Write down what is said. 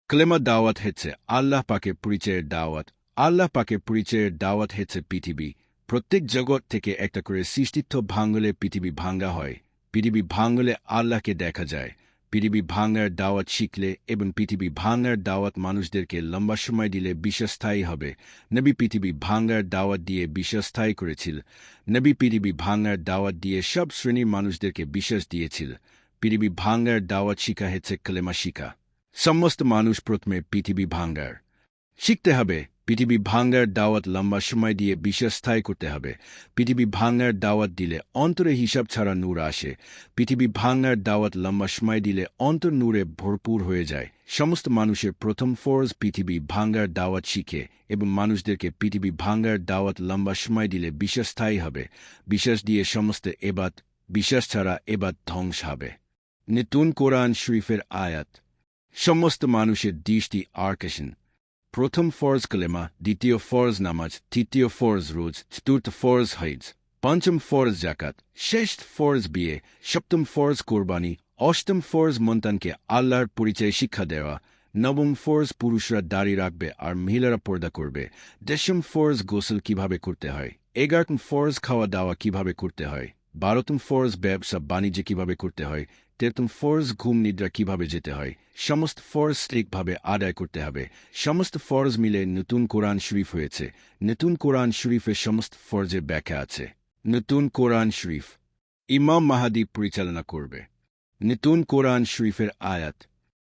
ক্লেমা দাওয়াত হচ্ছে আল্লাহ পাকের পরিচয়ের দাওয়াত। আল্লাহ পাকের পরিচয়ের দাওয়াত হচ্ছে পৃথিবী। প্রত্যেক জগৎ থেকে একটা করে সৃষ্টিত্ব ভাঙলে পৃথিবী ভাঙ্গা হয়। পৃথিবী ভাঙলে আল্লাহকে দেখা যায়। পৃথিবী ভাঙার দাওয়াত শিখলে এবং পৃথিবী ভাঙার দাওয়াত মানুষদেরকে লম্বা সময় দিলে বিশ্বস্থায়ী হবে। নবী পৃথিবী ভাঙার দাওয়াত দিয়ে বিশ্বস্থায়ী করেছিল। নবী পৃথিবী ভাঙার দাওয়াত দিয়ে সব শ্রেণীর মানুষদেরকে বিশ্বাস দিয়েছিল। পৃথিবী ভাঙার দাওয়াত শিখা হচ্ছে ক্লেমা শিখা। সমস্ত মানুষ প্রথমে পৃথিবী ভাঙার শিখতে হবে। পৃথিবী ভাঙার দাওয়াত লম্বা সময় দিয়ে বিশ্বস্থায়ী করতে হবে। পৃথিবী ভাঙার দাওয়াত দিলে অন্তরে হিসাব ছাড়া নূর আসে। পৃথিবী ভাঙার দাওয়াত লম্বা সময় দিলে অন্তর নূরে ভরপুর হয়ে যায়। সমস্ত মানুষের প্রথম ফরজ পৃথিবী ভাঙার দাওয়াত শিখে এবং মানুষদেরকে পৃথিবী ভাঙার দাওয়াত লম্বা সময় দিলে বিশ্বাসস্থায়ী হবে। বিশ্বাস দিয়ে সমস্ত এবাদ, বিশ্বাস ছাড়া এবাদ ধ্বংস হবে। নতুন কোরআন শরীফের আয়াত। সমস্ত মানুষের দৃষ্টি আকর্ষণ। প্রথম ফরজ কালেমা, দ্বিতীয় ফরজ নামাজ, তৃতীয় ফরজ রোজ, চতুর্থ ফরজ হজ, পঞ্চম ফরজ জাকাত, ষষ্ঠ ফরজ বিয়ে, সপ্তম ফরজ কোরবানি, অষ্টম ফরজ মন্তানকে আল্লাহর পরিচয় শিক্ষা দেওয়া, নবম ফরজ পুরুষরা দাড়ি রাখবে আর মহিলারা পর্দা করবে, দশম ফরজ গোসল কিভাবে করতে হয়, এগারোতম ফরজ খাওয়া দাওয়া কিভাবে করতে হয়, বারোতম ফরজ ব্যবসা বাণিজ্য কিভাবে করতে হয়, তেরোতম ফরজ ঘুম নিদ্রা কিভাবে যেতে হয়। সমস্ত ফরজ স্ট্রিক্টভাবে আদায় করতে হবে। সমস্ত ফরজ মিলে নতুন কোরআন শরীফ হয়েছে। নতুন কোরআন শরীফের সমস্ত ফরজের ব্যাখ্যা আছে। নতুন কোরআন শরীফ ইমাম মাহাদি পরিচালনা করবে। নতুন কোরআন শরীফের আয়াত।